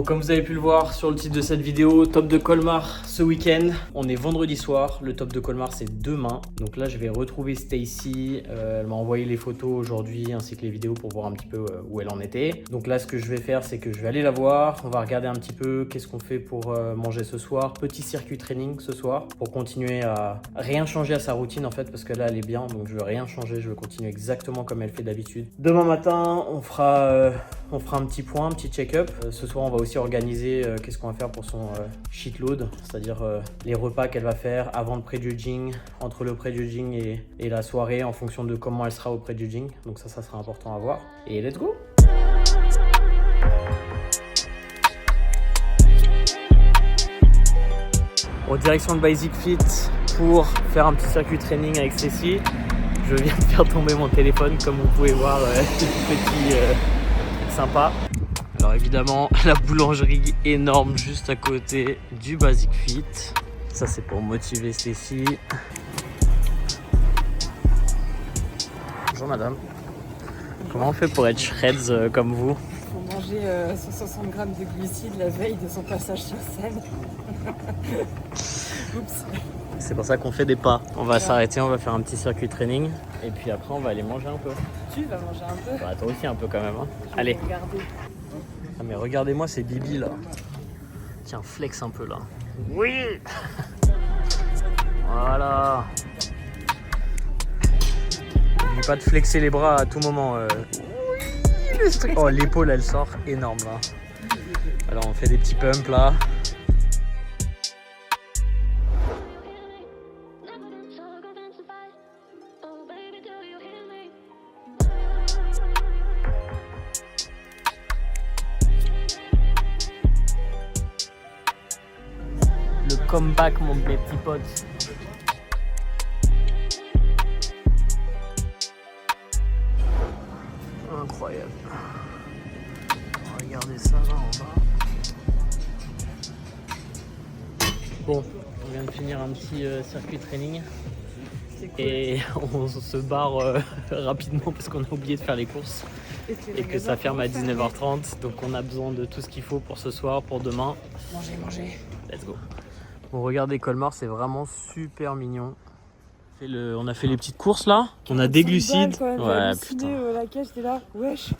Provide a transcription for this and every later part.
comme vous avez pu le voir sur le titre de cette vidéo, top de Colmar ce week-end. On est vendredi soir, le top de Colmar c'est demain. Donc là je vais retrouver Stacy, elle m'a envoyé les photos aujourd'hui ainsi que les vidéos pour voir un petit peu où elle en était. Donc là ce que je vais faire c'est que je vais aller la voir, on va regarder un petit peu qu'est-ce qu'on fait pour manger ce soir. Petit circuit training ce soir pour continuer à rien changer à sa routine en fait parce que là elle est bien donc je veux rien changer, je veux continuer exactement comme elle fait d'habitude. Demain matin on fera un petit point, un petit check-up. Ce soir on va aussi organiser qu'est-ce qu'on va faire pour son cheat load, c'est-à-dire les repas qu'elle va faire avant le pré-judging, entre le pré-judging et la soirée en fonction de comment elle sera au pré-judging. Donc ça sera important à voir. Et let's go! En direction de Basic Fit pour faire un petit circuit training avec Stacy. Je viens de faire tomber mon téléphone comme vous pouvez voir, petit sympa. Alors évidemment la boulangerie énorme juste à côté du Basic Fit. Ça c'est pour motiver Stacy. Bonjour madame. Comment on fait pour être shreds comme vous? Faut manger 160 grammes de glucides la veille de son passage sur scène. Oups. C'est pour ça qu'on fait des pas. On va s'arrêter, on va faire un petit circuit training et puis après on va aller manger un peu. Tu vas manger un peu? Bah toi aussi un peu quand même hein. Allez. Regardez. Ah mais regardez-moi ces bibis là. Tiens, flex un peu là. Oui. Voilà. N'oublie pas de flexer les bras à tout moment. Oui, le strict. Oh, l'épaule elle sort énorme là. Alors on fait des petits pumps là. Le comeback mon mes petits potes. Incroyable. Regardez ça là en bas. Bon, on vient de finir un petit circuit training. Cool. Et on se barre rapidement parce qu'on a oublié de faire les courses et que ça ferme à 19h30. Donc on a besoin de tout ce qu'il faut pour ce soir, pour demain. Manger. Let's go. Bon, regardez Colmar, c'est vraiment super mignon. On a fait les petites courses là. On a des glucides. Ouais, putain. La caisse, j'étais là. Wesh.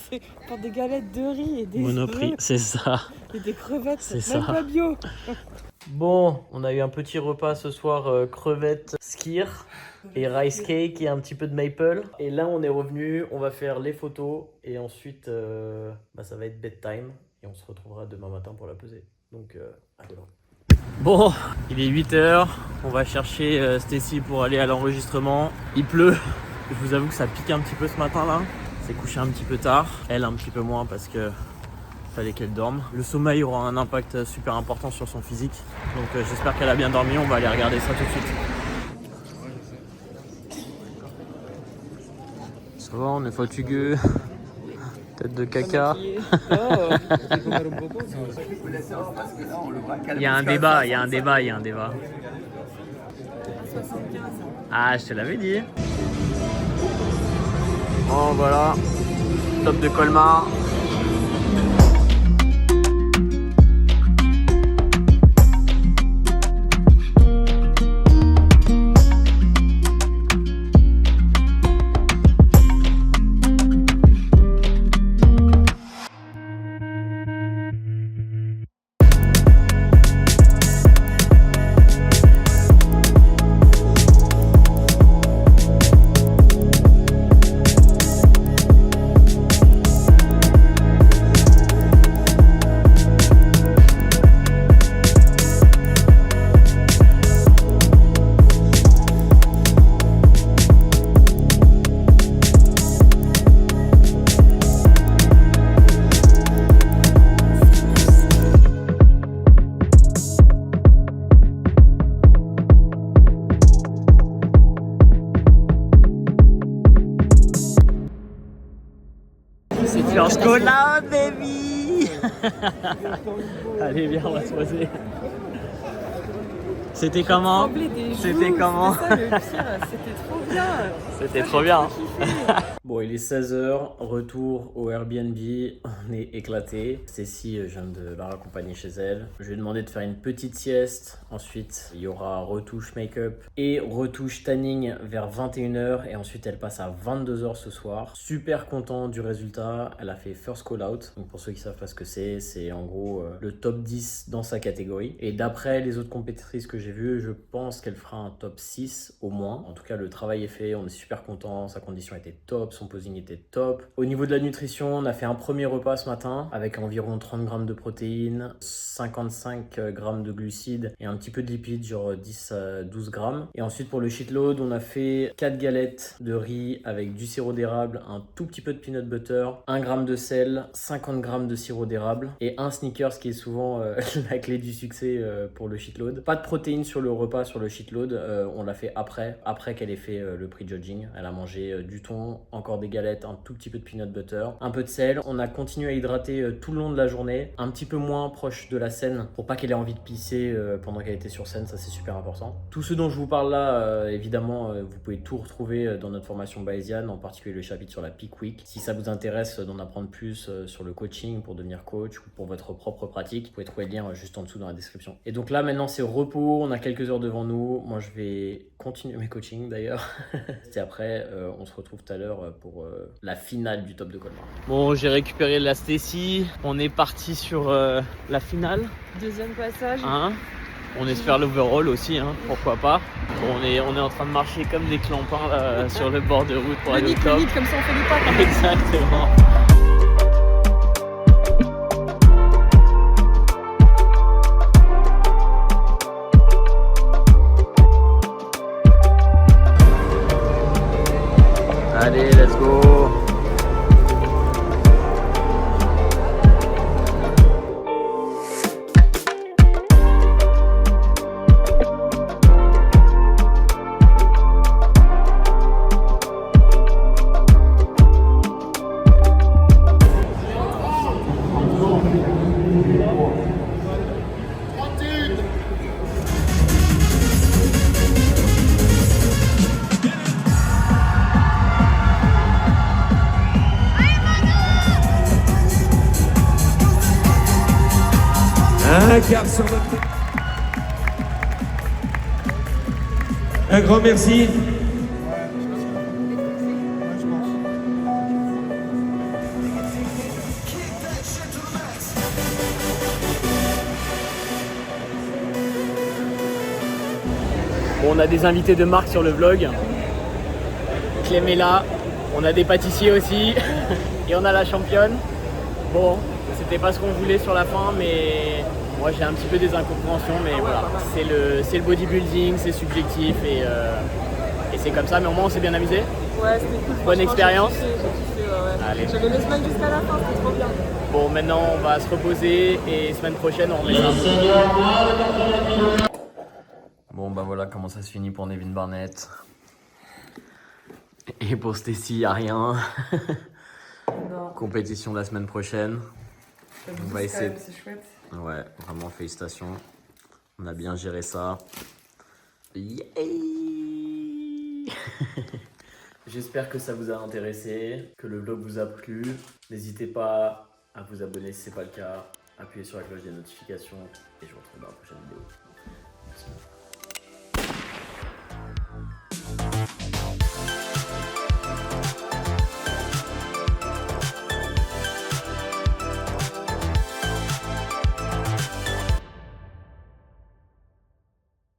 C'est pour des galettes de riz et des Monoprix, c'est ça. Et des crevettes. C'est même ça. Pas bio. Bon, on a eu un petit repas ce soir, crevettes, skyr et rice cake et un petit peu de maple. Et là, on est revenu, on va faire les photos et ensuite, ça va être bedtime et on se retrouvera demain matin pour la peser. Donc, à demain. Bon, il est 8h, on va chercher Stacy pour aller à l'enregistrement. Il pleut, je vous avoue que ça pique un petit peu ce matin là. C'est couché un petit peu tard, elle un petit peu moins parce que fallait qu'elle dorme. Le sommeil aura un impact super important sur son physique. Donc j'espère qu'elle a bien dormi, on va aller regarder ça tout de suite. Ça va, on est fatigué. Tête de caca. Il y a un débat. Ah, je te l'avais dit. Bon voilà, top de Colmar. Georges Colin, baby. Allez, viens, on va se poser. C'était comment? C'était comment? Ça, le pire, c'était trop bien. C'était trop bien. Bon, il est 16h, retour au Airbnb, on est éclaté. Stacy, je viens de la raccompagner chez elle. Je lui ai demandé de faire une petite sieste. Ensuite, il y aura retouche make-up et retouche tanning vers 21h. Et ensuite, elle passe à 22h ce soir. Super content du résultat. Elle a fait first call out. Donc pour ceux qui savent pas ce que c'est en gros le top 10 dans sa catégorie. Et d'après les autres compétitrices que j'ai vues, je pense qu'elle fera un top 6 au moins. En tout cas, le travail est fait, on est super content, sa condition était top, son posing était top. Au niveau de la nutrition, on a fait un premier repas ce matin avec environ 30 grammes de protéines, 55 grammes de glucides et un petit peu de lipides, genre 10 à 12 grammes. Et ensuite pour le cheat load, on a fait 4 galettes de riz avec du sirop d'érable, un tout petit peu de peanut butter, 1 gramme de sel, 50 grammes de sirop d'érable et un Snickers qui est souvent la clé du succès pour le cheat load. Pas de protéines sur le repas, sur le cheat load, on l'a fait après qu'elle ait fait le pre-judging. Elle a mangé du thon, encore des galettes, un tout petit peu de peanut butter, un peu de sel. On a continué à hydrater tout le long de la journée, un petit peu moins proche de la scène pour pas qu'elle ait envie de pisser pendant qu'elle était sur scène, ça c'est super important. Tout ce dont je vous parle là, évidemment, vous pouvez tout retrouver dans notre formation Bayesian, en particulier le chapitre sur la Peak Week. Si ça vous intéresse d'en apprendre plus sur le coaching pour devenir coach ou pour votre propre pratique, vous pouvez trouver le lien juste en dessous dans la description. Et donc là maintenant c'est repos, on a quelques heures devant nous. Moi je vais continuer mes coachings d'ailleurs. Et après on se retrouve tout à l'heure pour la finale du top de Colmar. Bon, j'ai récupéré la Stacy, on est parti sur la finale. Deuxième passage. On espère l'overall aussi, pourquoi pas. Bon, on est en train de marcher comme des clampins là, sur le bord de route pour aller au top. Vite, comme ça on fait du pas quand même. Exactement. Allez, let's go. Un quart sur votre tête. Un grand merci. Bon, on a des invités de marque sur le vlog. Clem est là, on a des pâtissiers aussi et on a la championne. Bon, c'était pas ce qu'on voulait sur la fin, mais moi j'ai un petit peu des incompréhensions, mais voilà, c'est le bodybuilding, c'est subjectif et c'est comme ça, mais au moins on s'est bien amusé. Ouais, c'était cool. Bonne expérience. J'ai kiffé, ouais. Allez. J'avais les semaines jusqu'à la fin, c'était trop bien. Bon, maintenant on va se reposer et semaine prochaine on remet ça. Bon, bah voilà comment ça se finit pour Nevin Barnett. Et pour Stacy, y a rien. Non. Compétition la semaine prochaine. On va essayer. C'est chouette. Ouais, vraiment félicitations. On a bien géré ça. Yeah. J'espère que ça vous a intéressé, que le vlog vous a plu. N'hésitez pas à vous abonner si ce n'est pas le cas. Appuyez sur la cloche des notifications et je vous retrouve dans la prochaine vidéo. Merci.